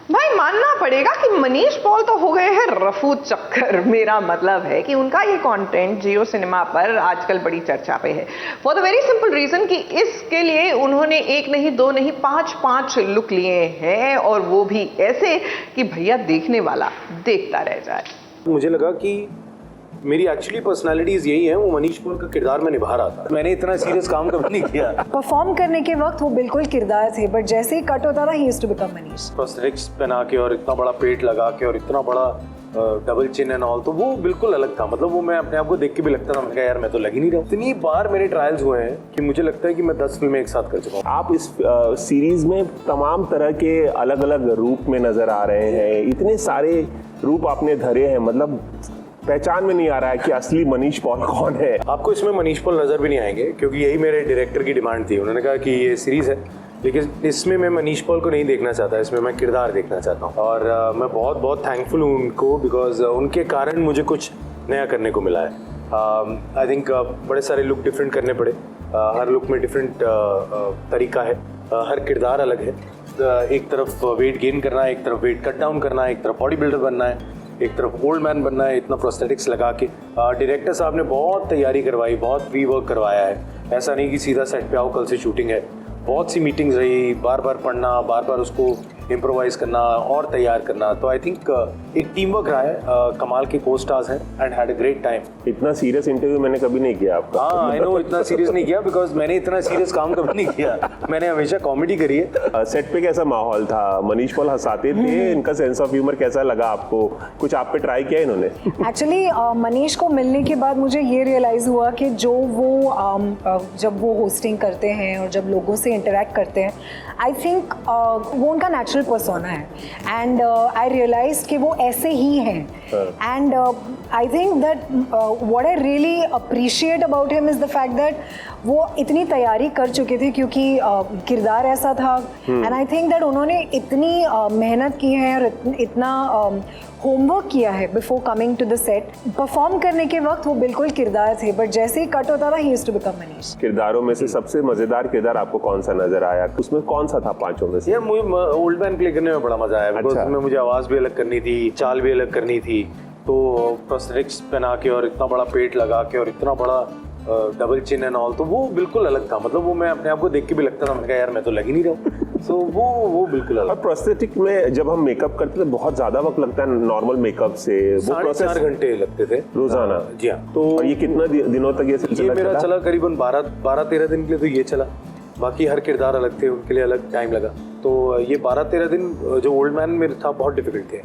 भाई मानना पड़ेगा कि मनीष पॉल तो हो गए हैं रफू चक्कर। मेरा मतलब है कि उनका ये कंटेंट जियो सिनेमा पर आजकल बड़ी चर्चा पे है, for the very simple reason कि इसके लिए उन्होंने एक नहीं दो नहीं पांच लुक लिए हैं, और वो भी ऐसे कि भैया देखने वाला देखता रह जाए। मुझे लगा कि मेरी एक्चुअली पर्सनालिटीज यही है, वो मनीष पॉल का किरदार मैं निभा रहा था। मैंने इतना सीरियस काम कभी नहीं किया। परफॉर्म करने के वक्त वो बिल्कुल किरदार थे, बट जैसे ही कट होता था he used to become Manish. Prosthetics पहना के और इतना बड़ा पेट लगा के और इतना बड़ा डबल चिन एंड ऑल, तो वो बिल्कुल अलग था। मतलब वो मैं अपने आप को देख के भी लगता था, मैं कहा यार मैं तो लग ही नहीं रहा। इतनी बार मेरे ट्रायल्स हुए हैं कि मुझे लगता है कि मैं 10 फिल्में एक साथ कर चुका हूँ। आप इस सीरीज में तमाम तरह के अलग अलग रूप में नजर आ रहे हैं, इतने सारे रूप आपने धरे हैं, मतलब पहचान में नहीं आ रहा है कि असली मनीष पॉल कौन है। आपको इसमें मनीष पॉल नजर भी नहीं आएंगे, क्योंकि यही मेरे डायरेक्टर की डिमांड थी। उन्होंने कहा कि ये सीरीज है, लेकिन इसमें मैं मनीष पॉल को नहीं देखना चाहता, इसमें मैं किरदार देखना चाहता हूँ। और मैं बहुत बहुत थैंकफुल हूँ उनको, बिकॉज उनके कारण मुझे कुछ नया करने को मिला है। आई थिंक बड़े सारे लुक डिफरेंट करने पड़े, हर लुक में डिफरेंट तरीका है, हर किरदार अलग है। एक तरफ वेट गेन करना है, एक तरफ वेट कट डाउन करना है, एक तरफ बॉडी बिल्डर बनना है, एक तरफ ओल्ड मैन बनना है, इतना प्रोस्थेटिक्स लगा के। डायरेक्टर साहब ने बहुत तैयारी करवाई, बहुत प्री वर्क करवाया है। ऐसा नहीं कि सीधा सेट पे आओ कल से शूटिंग है। बहुत सी मीटिंग्स रही, बार बार पढ़ना, बार बार उसको इम्प्रोवाइज करना और तैयार करना। तो आई थिंक एक टीम वर्क रहा है। कमाल के को स्टार्स हैं and had a great time. इतना सीरियस इंटरव्यू मैंने कभी नहीं किया आपका। हाँ आई नो, इतना सीरियस नहीं किया बिकॉज मैंने इतना सीरियस काम कभी नहीं किया। मैंने हमेशा कॉमेडी करी है। सेट पे कैसा माहौल था? मनीष पॉल हंसाते थे, इनका सेंस ऑफ ह्यूमर कैसा लगा आपको? कुछ आप पे ट्राई किया इन्होंने? एक्चुअली मनीष को मिलने के बाद मुझे ये रियलाइज़ हुआ कि जो वो जब वो होस्टिंग करते हैं और जब लोगों से इंटरेक्ट करते हैं, आई थिंक वो उनका नेचुरल पर्सोना है। एंड आई रियलाइज कि वो ऐसे ही हैं। And I think that what I really appreciate about him is the fact that वो इतनी तैयारी कर चुके थे, क्योंकि किरदार ऐसा था। एंड आई थिंक दैट उन्होंने इतनी मेहनत की है और इतना होमवर्क किया है before coming to the set. Perform करने के वक्त वो बिल्कुल किरदार थे, बट जैसे ही कट होता था he used to become Manish. किरदारों में से सबसे मजेदार किरदार आपको कौन सा नजर आया? उसमें कौन सा था पांचों में से? यार मुझे ओल्ड मैन प्ले करने में बड़ा मजा आया, बिकॉज उसमें मुझे आवाज भी अलग करनी थी, चाल भी अलग करनी थी। तो प्रोस्थेटिक्स पहना के और इतना बड़ा पेट लगा के और इतना बड़ा डबल चिन एंड ऑल, तो वो बिल्कुल अलग था। मतलब वो मैं अपने आप को देख के भी लगता था, मैं कहा यार मैं तो लग ही नहीं रहा। सो वो बिल्कुल अलग। और प्रोस्थेटिक में जब हम मेकअप करते थे बहुत ज्यादा वक्त लगता है नॉर्मल मेकअप से। वो 4.5 घंटे लगते थे रोजाना। जी हाँ। तो ये कितना दिनों तक ये सिलसिला मेरा चला करीबन 12-13 दिन के लिए तो ये चला। बाकी हर किरदार अलग थे, उनके लिए अलग टाइम लगा। तो ये 12-13 दिन जो ओल्ड मैन में था बहुत डिफिकल्ट थे,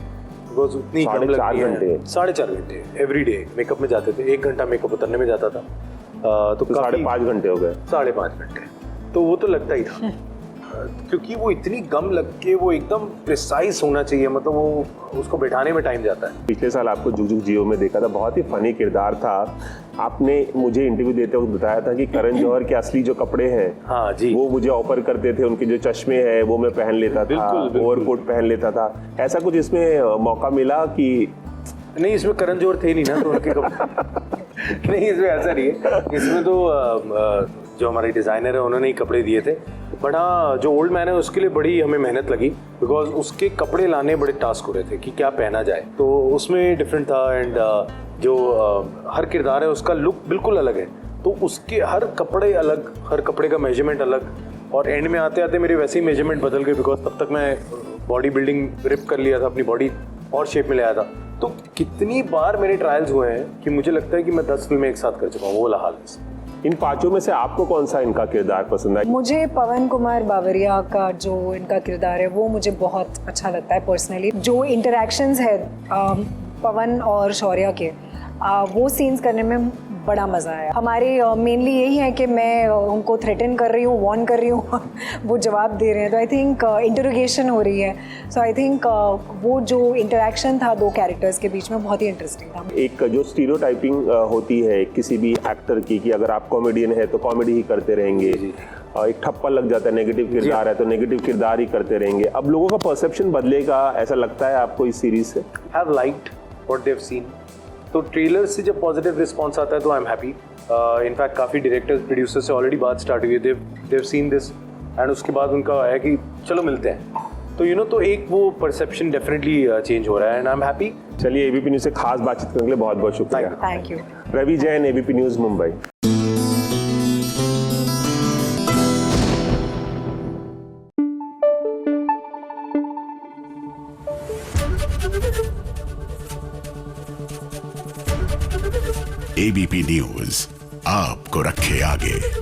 बिकॉज उतनी 4.5 घंटे एवरी डे मेकअप में जाते थे। 1 घंटा मेकअप उतरने में जाता था, तो 5.5 घंटे हो गए। 5.5 घंटे तो वो तो लगता ही था। क्योंकि वो इतनी गम लग के वो एकदम प्रिसाइज होना चाहिए, मतलब वो उसको बैठाने में टाइम जाता है। पिछले साल आपको जुग जुग जियो में देखा था, बहुत ही फनी किरदार था। आपने मुझे इंटरव्यू देते वक्त बताया था कि करण जौहर के असली जो कपड़े हैं, हाँ जी, वो मुझे ऑफर करते थे, उनके जो चश्मे हैं वो मैं पहन लेता था, ओवरकोट पहन लेता था। ऐसा कुछ इसमें मौका मिला कि नहीं? इसमें करण जौहर थे नहीं ना, तो उनके कपड़े नहीं, इसमें ऐसा नहीं है। इसमें तो जो हमारे डिज़ाइनर है उन्होंने ही कपड़े दिए थे। बट हाँ, जो ओल्ड मैन है उसके लिए बड़ी हमें मेहनत लगी, बिकॉज उसके कपड़े लाने बड़े टास्क हो रहे थे कि क्या पहना जाए। तो उसमें डिफरेंट था। एंड जो हर किरदार है उसका लुक बिल्कुल अलग है, तो उसके हर कपड़े अलग, हर कपड़े का मेजरमेंट अलग। और एंड में आते आते मेरे वैसे ही मेजरमेंट बदल गए, बिकॉज तब तक मैं बॉडी बिल्डिंग रिप कर लिया था, अपनी बॉडी और शेप में ले आया था। तो कितनी बार मेरे ट्रायल्स हुए हैं कि मुझे लगता है कि मैं 10 फिल्में एक साथ कर चुका हूँ। वो वाला हाल है। इन पांचों में से आपको कौन सा इनका किरदार पसंद है? मुझे पवन कुमार बावरिया का जो इनका किरदार है वो मुझे बहुत अच्छा लगता है पर्सनली। जो इंटरेक्शंस है पवन और शौर्या के, वो सीन्स करने में बड़ा मज़ा आया। हमारे मेनली यही है कि मैं उनको थ्रेटन कर रही हूँ, वार्न कर रही हूँ, वो जवाब दे रहे हैं। तो आई थिंक इंटरोगेशन हो रही है। सो आई थिंक वो जो इंटरेक्शन था 2 कैरेक्टर्स के बीच में बहुत ही इंटरेस्टिंग था। एक जो स्टीरियोटाइपिंग होती है किसी भी एक्टर की कि अगर आप कॉमेडियन है तो कॉमेडी ही करते रहेंगे, एक ठप्पा लग जाता है, नेगेटिव किरदार है तो नेगेटिव किरदार ही करते रहेंगे। अब लोगों का परसेप्शन बदलेगा, ऐसा लगता है आपको इस सीरीज से? Have liked what they have seen. तो ट्रेलर से जब पॉजिटिव रिस्पॉन्स आता है तो आई एम हैप्पी। इनफैक्ट काफ़ी डायरेक्टर्स प्रोड्यूसर से ऑलरेडी बात स्टार्ट हुई है, देव सीन दिस, एंड उसके बाद उनका है कि चलो मिलते हैं। तो तो एक वो परसेप्शन डेफिनेटली चेंज हो रहा है एंड आई एम हैप्पी। चलिए, एबीपी न्यूज से खास बातचीत करने के लिए बहुत बहुत शुक्रिया। Thank you. Ravi Jain, ABP News, Mumbai. ABP News आपको रखे आगे।